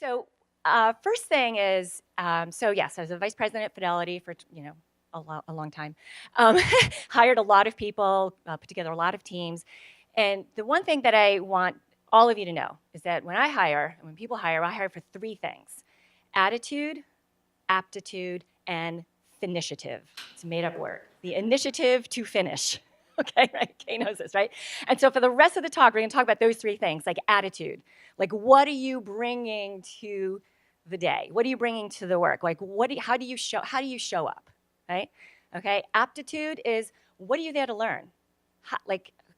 So, first thing is, so yes, I was a vice president at Fidelity for a long time. Um, hired a lot of people, put together a lot of teams, and the one thing that I want all of you to know is that when people hire, I hire for three things: attitude, aptitude, and finitiative. It's a made-up word. The initiative to finish. Okay, right? Kay knows this, right? And so for the rest of the talk, we're going to talk about those three things, like attitude. Like, what are you bringing to the day? What are you bringing to the work? Like, how do you show up, right? Okay, aptitude is, what are you there to learn?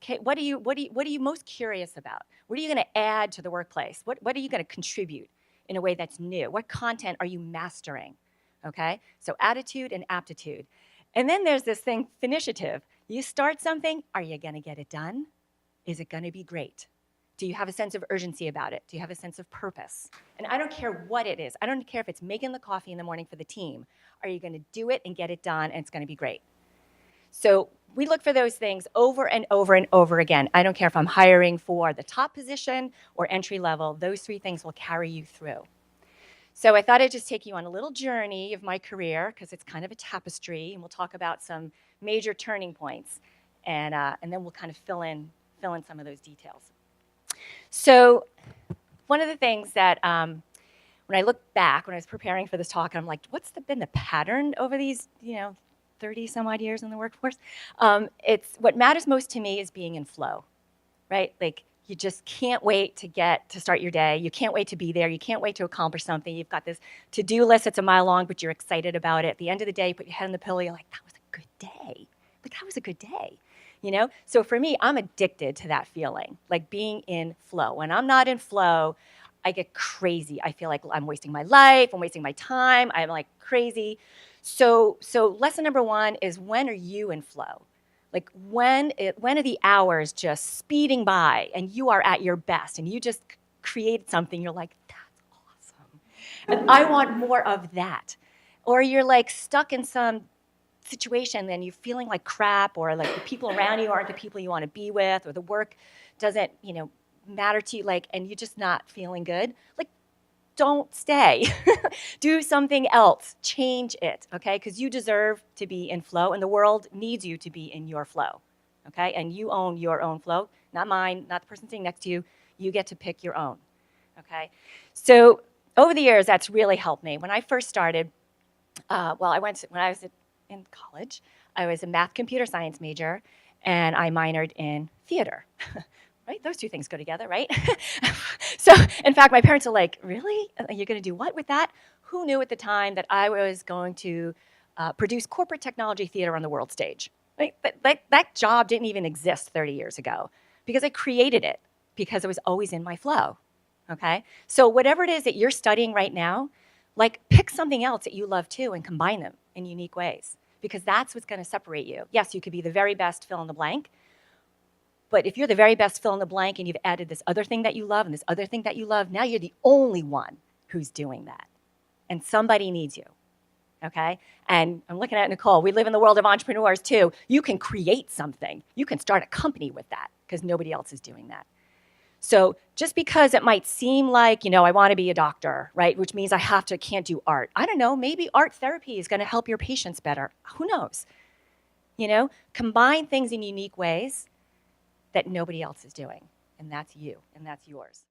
Okay, what are you most curious about? What are you going to add to the workplace? What are you going to contribute in a way that's new? What content are you mastering? Okay, so attitude and aptitude. And then there's this thing, finitiative. You start something, are you going to get it done? Is it going to be great? Do you have a sense of urgency about it? Do you have a sense of purpose? And I don't care what it is. I don't care if it's making the coffee in the morning for the team. Are you going to do it and get it done, and it's going to be great? So we look for those things over and over and over again. I don't care if I'm hiring for the top position or entry level. Those three things will carry you through. So I thought I'd just take you on a little journey of my career, because it's kind of a tapestry, and we'll talk about some major turning points, and then we'll kind of fill in some of those details. So one of the things that when I look back, when I was preparing for this talk, I'm like, what's been the pattern over these 30 some odd years in the workforce? It's what matters most to me is being in flow, right? Like, you just can't wait to start your day. You can't wait to be there. You can't wait to accomplish something. You've got this to-do list that's a mile long, but you're excited about it. At the end of the day, you put your head on the pillow, you're like, that was a good day. Like, that was a good day, So for me, I'm addicted to that feeling, like being in flow. When I'm not in flow, I get crazy. I feel like I'm wasting my life. I'm wasting my time. I'm like crazy. So lesson number one is, when are you in flow? Like, when are the hours just speeding by and you are at your best and you just created something, you're like, that's awesome. And I want more of that. Or you're like stuck in some situation and you're feeling like crap, or like the people around you aren't the people you want to be with, or the work doesn't, matter to you, like, and you're just not feeling good. Like, don't stay. Do something else. Change it, okay? Because you deserve to be in flow, and the world needs you to be in your flow, okay? And you own your own flow, not mine, not the person sitting next to you. You get to pick your own, okay? So over the years, that's really helped me. When I first started, when I was in college, I was a math computer science major, and I minored in theater. Right? Those two things go together, right? So, in fact, my parents are like, really? You're going to do what with that? Who knew at the time that I was going to produce corporate technology theater on the world stage? Right? That job didn't even exist 30 years ago, because I created it because it was always in my flow, okay? So whatever it is that you're studying right now, like, pick something else that you love too and combine them in unique ways, because that's what's going to separate you. Yes, you could be the very best fill in the blank, but if you're the very best fill in the blank and you've added this other thing that you love and this other thing that you love, now you're the only one who's doing that. And somebody needs you, okay? And I'm looking at Nicole. We live in the world of entrepreneurs too. You can create something. You can start a company with that, because nobody else is doing that. So just because it might seem like, I want to be a doctor, right? Which means I can't do art. I don't know, maybe art therapy is going to help your patients better. Who knows? Combine things in unique ways that nobody else is doing, and that's you, and that's yours.